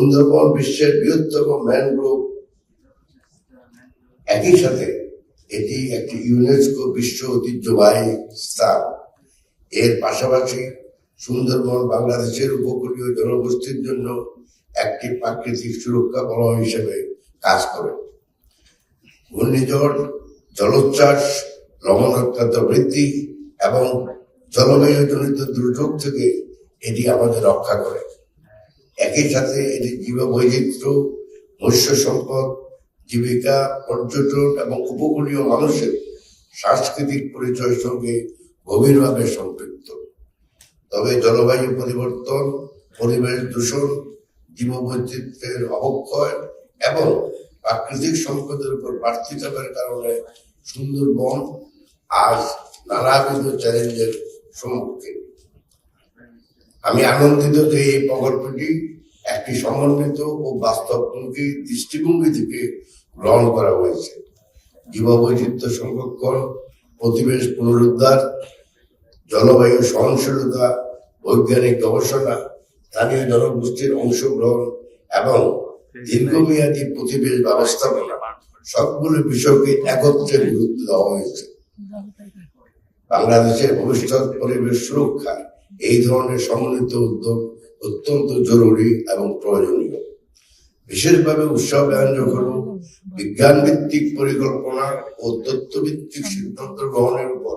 সুন্দরবন বিশ্বের বৃহত্তম ম্যানগ্রোভ, একই সাথে এটি একটি ইউনেস্কো বিশ্ব ঐতিহ্যবাহী স্থান। এর পাশাপাশি সুন্দরবন বাংলাদেশের উপকূলীয় জনগোষ্ঠীর জন্য একটি প্রাকৃতিক সুরক্ষা বলয় হিসেবে কাজ করে। ঘূর্ণিঝড়, জলোচ্ছ্বাস, লবণাক্ততা বৃদ্ধি এবং জলবায়ু জনিত দুর্যোগ থেকে এটি আমাদের রক্ষা করে। একই সাথে এটি জীববৈচিত্র্য, মৎস্য সম্পদ, জীবিকা, পর্যটন এবং উপকূলীয় মানুষের সাংস্কৃতিক পরিচয়ের সঙ্গে গভীরভাবে সম্পৃক্ত। তবে জলবায়ু পরিবর্তন, পরিবেশ দূষণ, জীববৈচিত্র্যের অবক্ষয় এবং প্রাকৃতিক সম্পদের উপর বাড়তি চাপের কারণে সুন্দরবন আজ নানাবিধ চ্যালেঞ্জের সম্মুখীন। আমি আনন্দিত যে এই প্রকল্পটি একটি সমন্বিত ও বাস্তবমুখী দৃষ্টিভঙ্গি থেকে গ্রহণ করা হয়েছে। জীববৈচিত্র্য সংরক্ষণ, পরিবেশ পুনরুদ্ধার, জলবায়ু সহনশীলতা, বৈজ্ঞানিক গবেষণা, স্থানীয় জনগোষ্ঠীর অংশগ্রহণ এবং দীর্ঘমেয়াদী পরিবেশ ব্যবস্থাপনা সবগুলো বিষয়কে একত্রে গুরুত্ব দেওয়া হয়েছে। বাংলাদেশের ভবিষ্যৎ পরিবেশ সুরক্ষা এই ধরনের সমন্বিত উদ্যোগ অত্যন্ত জরুরি এবং প্রয়োজনীয়। বিশেষভাবে উৎসাহব্যঞ্জক হল বিজ্ঞান ভিত্তিক পরিকল্পনা ও তথ্যভিত্তিক সিদ্ধান্ত গ্রহণের উপর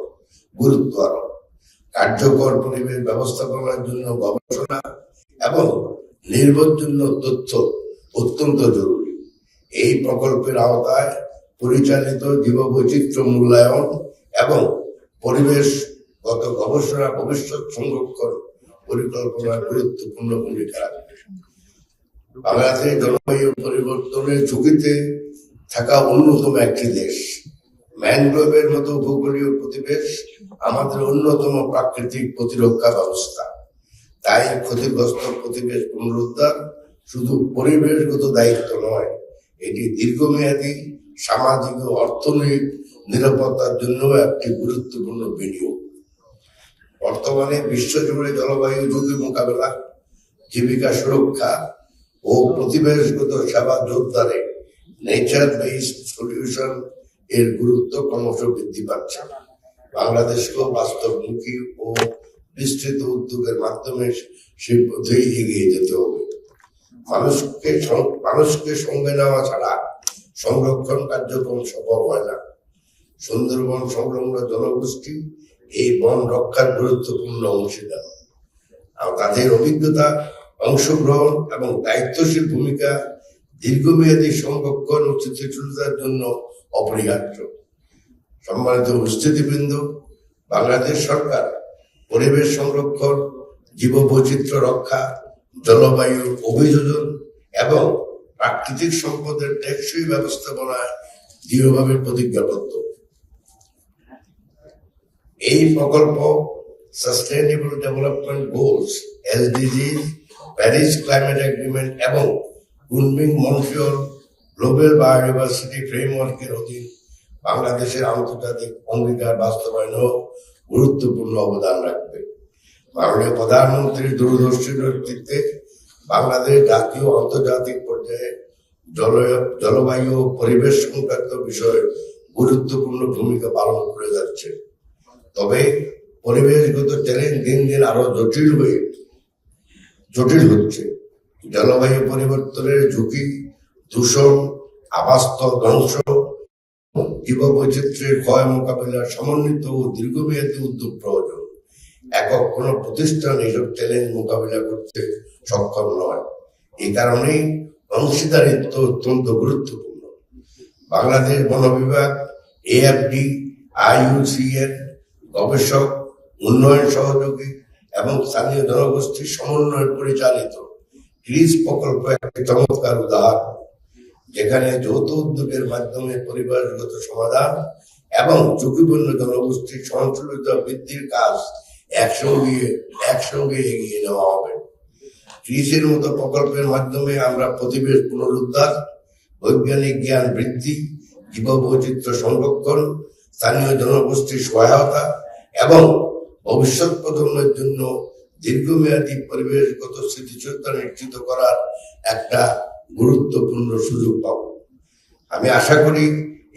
গুরুত্ব আরোপ। কার্যকর পরিবেশ ব্যবস্থাপনার জন্য গবেষণা এবং নির্ভরযোগ্য তথ্য অত্যন্ত জরুরি। এই প্রকল্পের আওতায় পরিচালিত জীববৈচিত্র্য মূল্যায়ন এবং পরিবেশগত গবেষণা ভবিষ্যৎ সংরক্ষণ পরিকল্পনার গুরুত্বপূর্ণ ভূমিকা রাখবে। বাংলাদেশ জলবায়ু পরিবর্তনের ঝুঁকিতে থাকা অন্যতম একটি দেশ। ম্যানগ্রোভের মতো উপকূলীয় পরিবেশ আমাদের অন্যতম প্রাকৃতিক প্রতিরক্ষা ব্যবস্থা। তাই ক্ষতিগ্রস্ত পরিবেশ পুনরুদ্ধার শুধু পরিবেশগত দায়িত্ব নয়, এটি দীর্ঘমেয়াদী সামাজিক ও অর্থনৈতিক নিরাপত্তার জন্য একটি গুরুত্বপূর্ণ বিনিয়োগ। বর্তমানে বিশ্বজুড়ে জলবায়ু ঝুঁকি মোকাবেলা, জীবিকা সুরক্ষা ও পরিবেশগত সেবা জোরদারে নেচার বেসড সলিউশন এর গুরুত্ব ক্রমশ বৃদ্ধি পাচ্ছে। বাংলাদেশকেও বাস্তবমুখী ও বিস্তৃত উদ্যোগের মাধ্যমে সেই পথেই এগিয়ে যেতে হবে। মানুষকে সঙ্গে নেওয়া ছাড়া সংরক্ষণ কার্যক্রম সফল হয় না। সুন্দরবন সংলগ্ন জনগোষ্ঠী এই বন রক্ষার গুরুত্বপূর্ণ অংশীদার। তাদের অভিজ্ঞতা, অংশগ্রহণ এবং দায়িত্বশীল ভূমিকা দীর্ঘমেয়াদী সংরক্ষণ ও স্থিতিশীলতার জন্য অপরিহার্য। সম্মানিত উপস্থিতিবৃন্দ, বাংলাদেশ সরকার পরিবেশ সংরক্ষণ, জীববৈচিত্র্য রক্ষা, জলবায়ু অভিযোজন এবং প্রাকৃতিক সম্পদের টেকসই ব্যবস্থাপনায় দৃঢ়ভাবে প্রতিজ্ঞাবদ্ধ। এই প্রকল্প sustainable development goals SDGs, Paris climate agreement এবং কুনমিং-মন্ট্রিয়ল গ্লোবাল বায়োডাইভার্সিটি ফ্রেমওয়ার্কের অধীন বাংলাদেশের আন্তর্জাতিক অঙ্গীকার বাস্তবায়নেও গুরুত্বপূর্ণ অবদান রাখবে। মাননীয় প্রধানমন্ত্রীর দূরদর্শী নেতৃত্বে বাংলাদেশ জাতীয় ও আন্তর্জাতিক পর্যায়ে জলবায়ু ও পরিবেশ সংক্রান্ত বিষয়ে গুরুত্বপূর্ণ ভূমিকা পালন করে যাচ্ছে। তবে পরিবেশগত চ্যালেঞ্জ দিন দিন আরো জটিল হচ্ছে। জলবায়ু পরিবর্তনের ঝুঁকি, দূষণ, আবাসস্থল ধ্বংস, জীববৈচিত্র্যের ক্ষয় মোকাবিলার সমন্বিত ও দীর্ঘমেয়াদী উদ্যোগ প্রয়োজন। একক কোনো প্রতিষ্ঠান এইসব চ্যালেঞ্জ মোকাবিলা করতে সক্ষম নয়। এই কারণেই অংশীদারিত্ব অত্যন্ত গুরুত্বপূর্ণ। বাংলাদেশ বন বিভাগ, AFD, IUCN, গবেষক, উন্নয়ন সহযোগী এবং স্থানীয় জনগোষ্ঠীর সমন্বয়ে পরিচালিত গ্রিস প্রকল্প একটি চমৎকার উদাহরণ, যেখানে যৌথ উদ্যোগের মাধ্যমে পরিবেশগত সমাধান এবং ঝুঁকিপূর্ণ জনগোষ্ঠীর সহনশীলতা বৃদ্ধির কাজ একসঙ্গে এগিয়ে নেওয়া হবে। গ্রিসের মতো প্রকল্পের মাধ্যমে আমরা পরিবেশ পুনরুদ্ধার, বৈজ্ঞানিক জ্ঞান বৃদ্ধি, জীববৈচিত্র্য সংরক্ষণ, স্থানীয় জনগোষ্ঠীর সহায়তা এবং ভবিষ্যৎ প্রজন্মের জন্য দীর্ঘমেয়াদী পরিবেশগত স্থিতিশীলতা নিশ্চিত করার একটা গুরুত্বপূর্ণ সুযোগ পাব। আমি আশা করি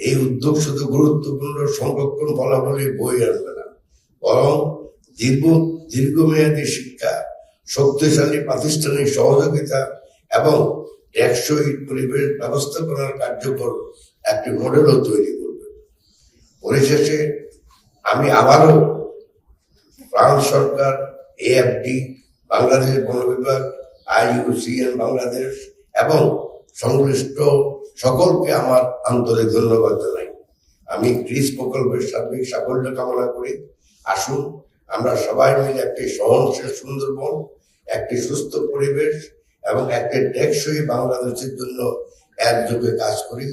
এই উদ্যোগ শুধু গুরুত্বপূর্ণ সংরক্ষণ ফলাফলে বই আনবে না, বরং দীর্ঘমেয়াদী শিক্ষা, শক্তিশালী প্রাতিষ্ঠানিক সহযোগিতা এবং টেকসই পরিবেশ ব্যবস্থাপনার কার্যকর একটি মডেলও তৈরি করবে। পরিশেষে আমি আবারও ফ্রান্স সরকার, এএফডি, বাংলাদেশ বন বিভাগ, IUCN বাংলাদেশ এবং সংশ্লিষ্ট সকলকে আমার আন্তরিক ধন্যবাদ জানাই। আমি ক্রিস প্রকল্পের সার্বিক সাফল্য কামনা করি। আসুন আমরা সবাই মিলে একটি সহনশীল সুন্দরবন, একটি সুস্থ পরিবেশ এবং একটি টেকসই বাংলাদেশের জন্য একযোগে কাজ করি।